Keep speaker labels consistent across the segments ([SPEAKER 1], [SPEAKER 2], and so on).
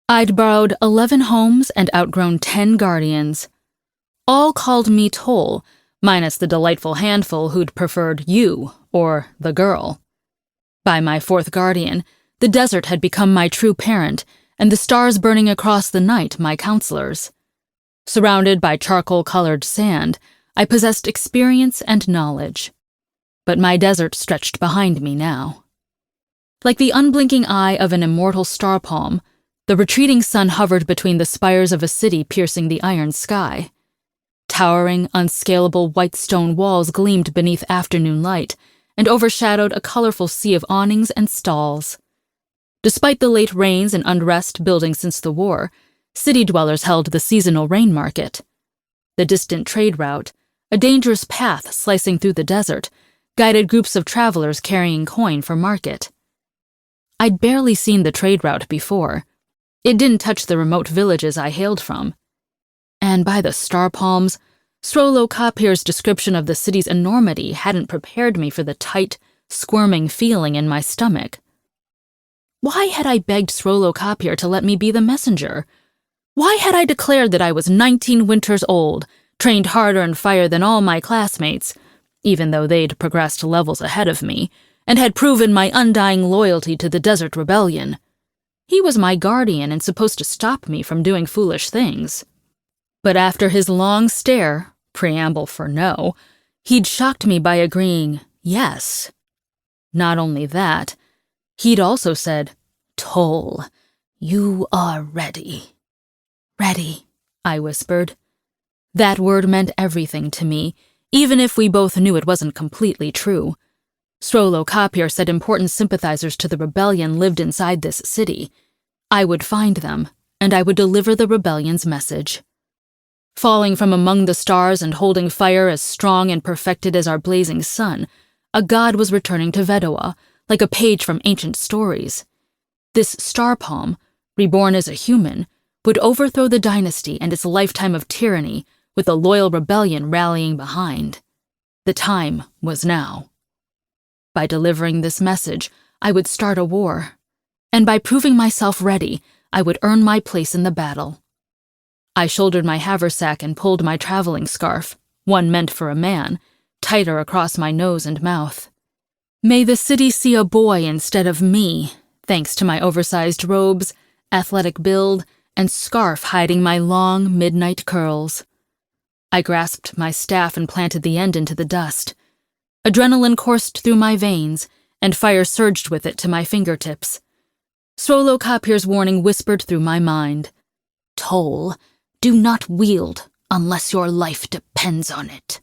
[SPEAKER 1] I'd borrowed 11 homes and outgrown 10 guardians. All called me Toll, minus the delightful handful who'd preferred you or the girl. By my 4th guardian, the desert had become my true parent, and the stars burning across the night my counselors. Surrounded by charcoal-colored sand, I possessed experience and knowledge. But my desert stretched behind me now. Like the unblinking eye of an immortal starpalm, the retreating sun hovered between the spires of a city piercing the iron sky. Towering, unscalable white stone walls gleamed beneath afternoon light and overshadowed a colorful sea of awnings and stalls. Despite the late rains and unrest building since the war, city dwellers held the seasonal rain market. The distant trade route, a dangerous path slicing through the desert, guided groups of travelers carrying coin for market. I'd barely seen the trade route before. It didn't touch the remote villages I hailed from. And by the star palms, Srolo Kapir's description of the city's enormity hadn't prepared me for the tight, squirming feeling in my stomach. Why had I begged Srolo Kapir to let me be the messenger? Why had I declared that I was 19 winters old, trained harder in fire than all my classmates, even though they'd progressed levels ahead of me, and had proven my undying loyalty to the Desert Rebellion? He was my guardian and supposed to stop me from doing foolish things. But after his long stare, preamble for no, he'd shocked me by agreeing yes. Not only that, he'd also said, "Toll, you are ready." "Ready," I whispered. That word meant everything to me, even if we both knew it wasn't completely true. Srolo Kapir said important sympathizers to the rebellion lived inside this city. I would find them, and I would deliver the rebellion's message. Falling from among the stars and holding fire as strong and perfected as our blazing sun, a god was returning to Vedowa, like a page from ancient stories. This starpalm, reborn as a human, would overthrow the dynasty and its lifetime of tyranny, with a loyal rebellion rallying behind. The time was now. By delivering this message, I would start a war, and by proving myself ready, I would earn my place in the battle. I shouldered my haversack and pulled my traveling scarf, one meant for a man, tighter across my nose and mouth. May the city see a boy instead of me, thanks to my oversized robes, athletic build, and scarf hiding my long midnight curls. I grasped my staff and planted the end into the dust. Adrenaline coursed through my veins, and fire surged with it to my fingertips. Srolo Kapir's warning whispered through my mind. "Toll, do not wield unless your life depends on it."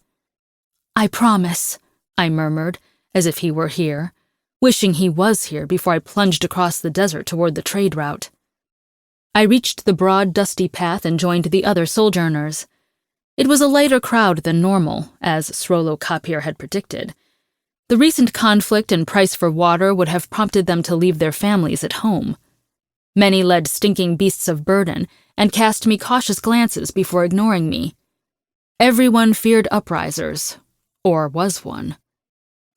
[SPEAKER 1] "I promise," I murmured, as if he were here, wishing he was here before I plunged across the desert toward the trade route. I reached the broad, dusty path and joined the other sojourners. It was a lighter crowd than normal, as Srolo Kapir had predicted. The recent conflict and price for water would have prompted them to leave their families at home. Many led stinking beasts of burden and cast me cautious glances before ignoring me. Everyone feared uprisers, or was one.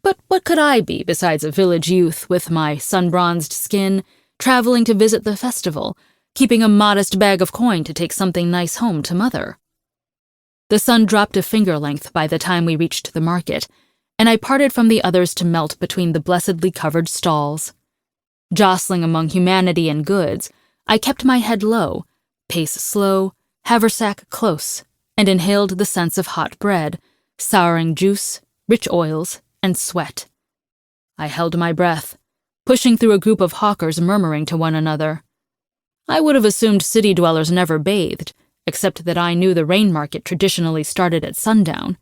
[SPEAKER 1] But what could I be besides a village youth with my sun-bronzed skin, traveling to visit the festival, keeping a modest bag of coin to take something nice home to mother? The sun dropped a finger length by the time we reached the market, and I parted from the others to melt between the blessedly covered stalls. Jostling among humanity and goods, I kept my head low, pace slow, haversack close, and inhaled the scents of hot bread, souring juice, rich oils, and sweat. I held my breath, pushing through a group of hawkers murmuring to one another. I would have assumed city dwellers never bathed, except that I knew the rain market traditionally started at sundown.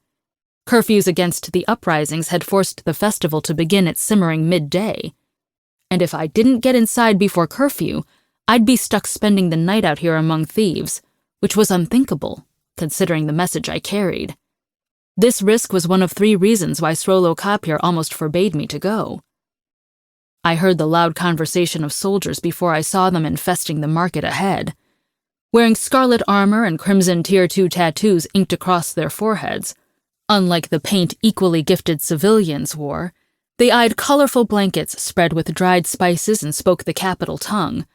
[SPEAKER 1] Curfews against the uprisings had forced the festival to begin at simmering midday. And if I didn't get inside before curfew, I'd be stuck spending the night out here among thieves, which was unthinkable, considering the message I carried. This risk was one of 3 reasons why Srolo Kapir almost forbade me to go. I heard the loud conversation of soldiers before I saw them infesting the market ahead. Wearing scarlet armor and crimson Tier 2 tattoos inked across their foreheads, unlike the paint equally gifted civilians wore, they eyed colorful blankets spread with dried spices and spoke the capital tongue.